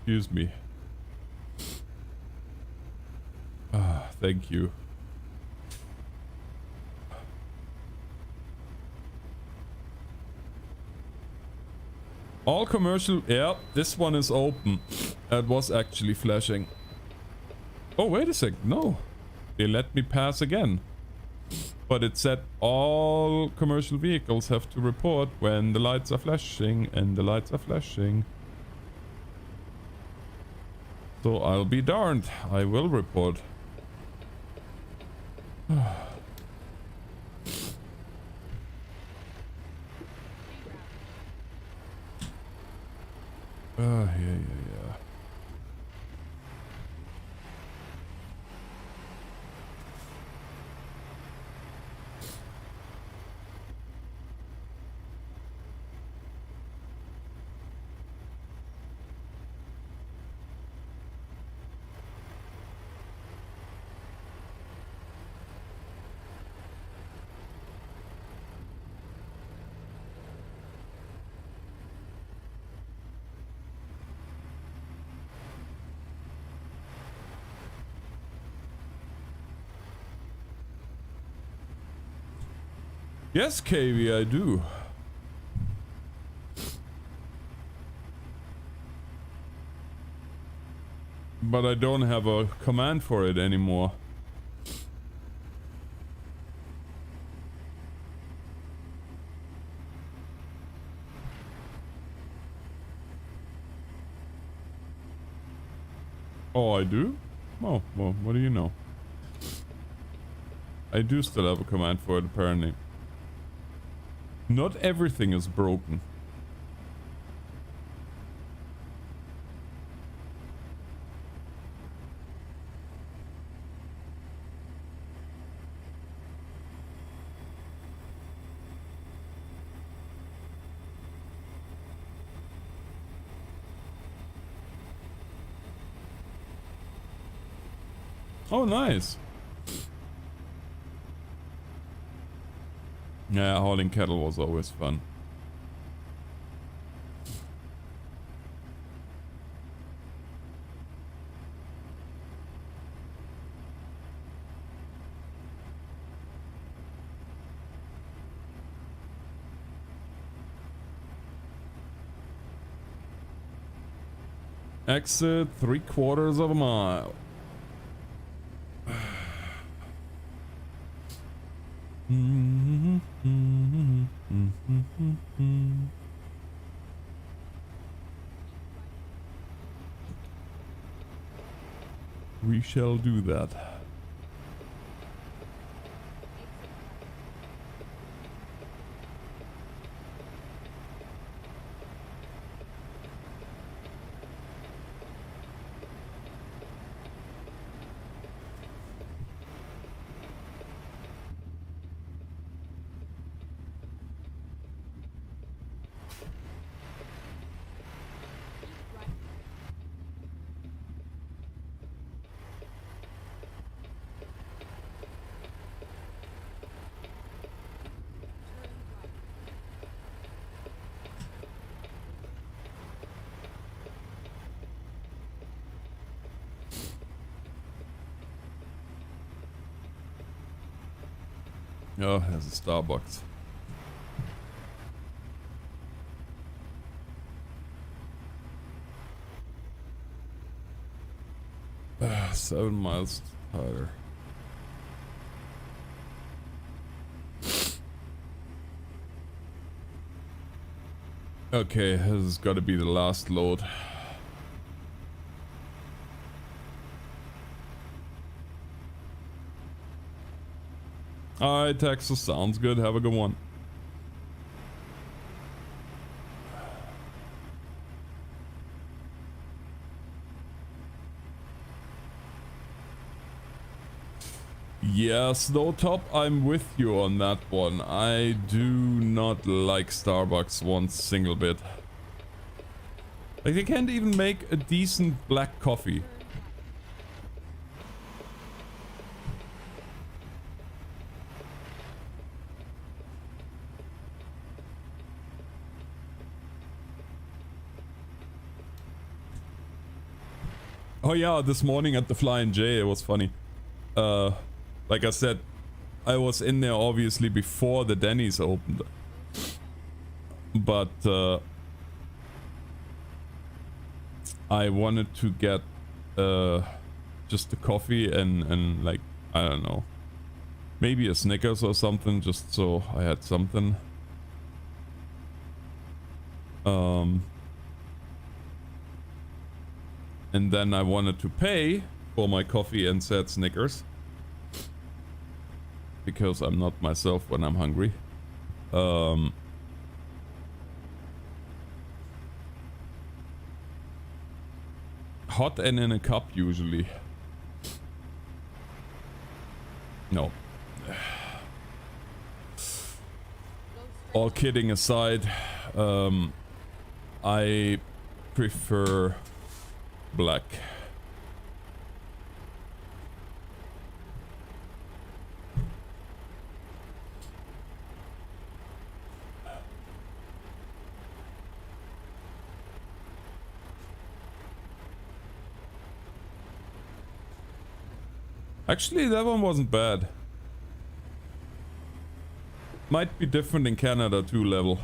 Excuse me. Thank you. All commercial. Yeah, this one is open. It was actually flashing. Oh, wait a sec. No. They let me pass again. But it said all commercial vehicles have to report when the lights are flashing, and the lights are flashing. So I'll be darned. I will report. Yeah. Yes, KV, I do. But I don't have a command for it anymore. Oh, I do? Oh, well, what do you know? I do still have a command for it, apparently. Not everything is broken. Oh, nice. Yeah, hauling cattle was always fun. Exit 3/4 of a mile. We shall do that. Oh, there's a Starbucks. Ah, 7 miles to Tyler. Okay, this has got to be the last load. Alright, Texas, sounds good. Have a good one. Yeah, Snowtop, I'm with you on that one. I do not like Starbucks one single bit. Like, they can't even make a decent black coffee. Oh yeah, this morning at the Flying J, it was funny. Like I said, I was in there obviously before the Denny's opened. But I wanted to get just the coffee and like, I don't know, maybe a Snickers or something, just so I had something. And then I wanted to pay for my coffee and said Snickers. Because I'm not myself when I'm hungry. Hot and in a cup usually. No. All kidding aside, I prefer black. Actually, that one wasn't bad. Might be different in Canada too, level.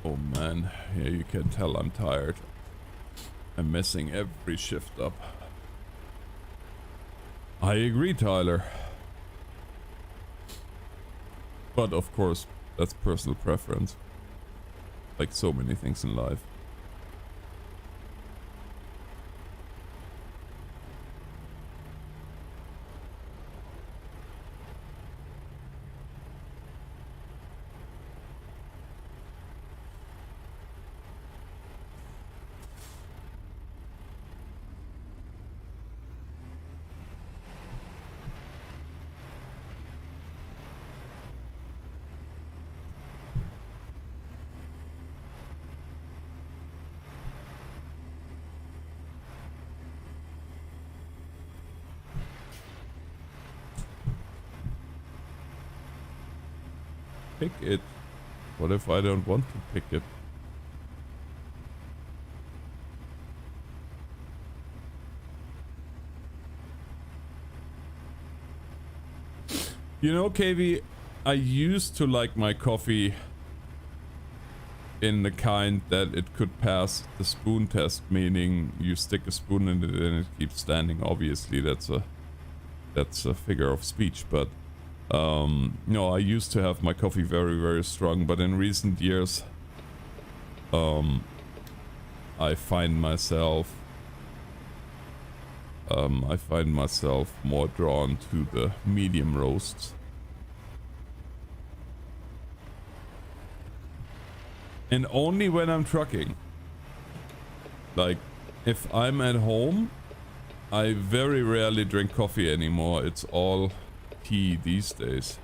Oh man, yeah, you can tell I'm tired. I'm messing every shift up. I agree, Tyler. But of course, that's personal preference. Like so many things in life. Pick it. What if I don't want to pick it? You know, KV, I used to like my coffee in the kind that it could pass the spoon test, meaning you stick a spoon in it and it keeps standing. Obviously, that's a figure of speech, but no, I used to have my coffee very, very strong, but in recent years, I find myself more drawn to the medium roasts. And only when I'm trucking. Like, if I'm at home, I very rarely drink coffee anymore. It's all tea these days.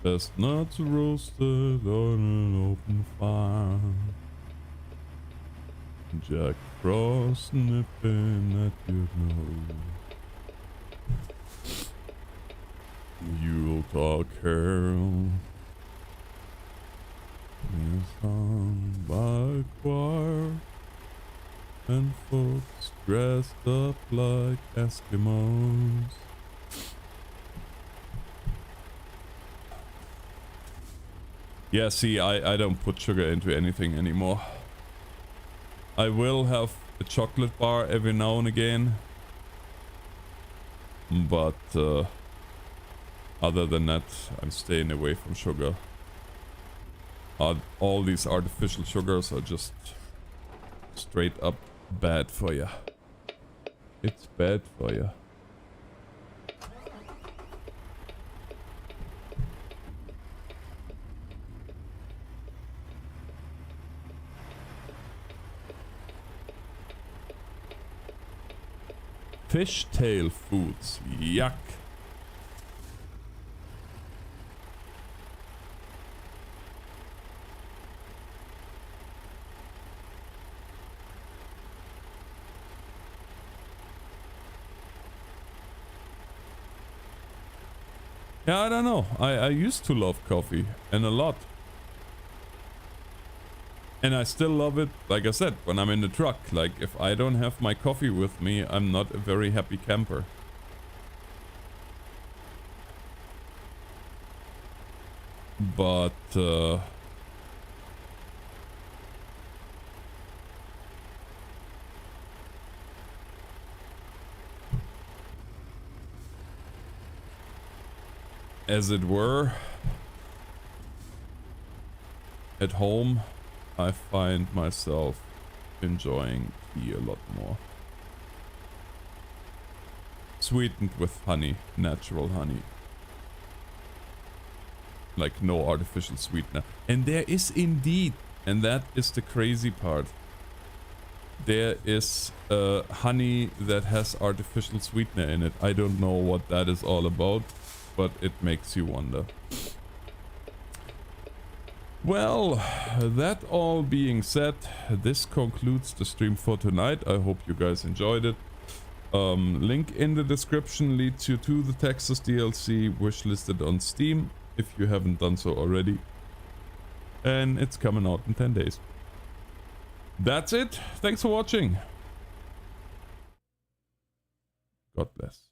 Chestnuts roasted on an open fire. Jack Frost nipping at your nose. Yuletide carol is sung by a choir, and folks dressed up like Eskimos. Yeah, see, I don't put sugar into anything anymore. I will have a chocolate bar every now and again. But other than that, I'm staying away from sugar. All these artificial sugars are just straight up bad for you. It's bad for you. Fishtail foods, yuck. Yeah, I don't know. I used to love coffee, and a lot. And I still love it, like I said, when I'm in the truck. Like, if I don't have my coffee with me, I'm not a very happy camper. But, as it were, at home, I find myself enjoying tea a lot more. Sweetened with honey, natural honey. Like no artificial sweetener. And there is indeed, and that is the crazy part, there is honey that has artificial sweetener in it. I don't know what that is all about, but it makes you wonder. Well, that all being said, this concludes the stream for tonight. I hope you guys enjoyed it. Link in the description leads you to the Texas DLC wishlisted on Steam, if you haven't done so already. And it's coming out in 10 days. That's it. Thanks for watching. God bless.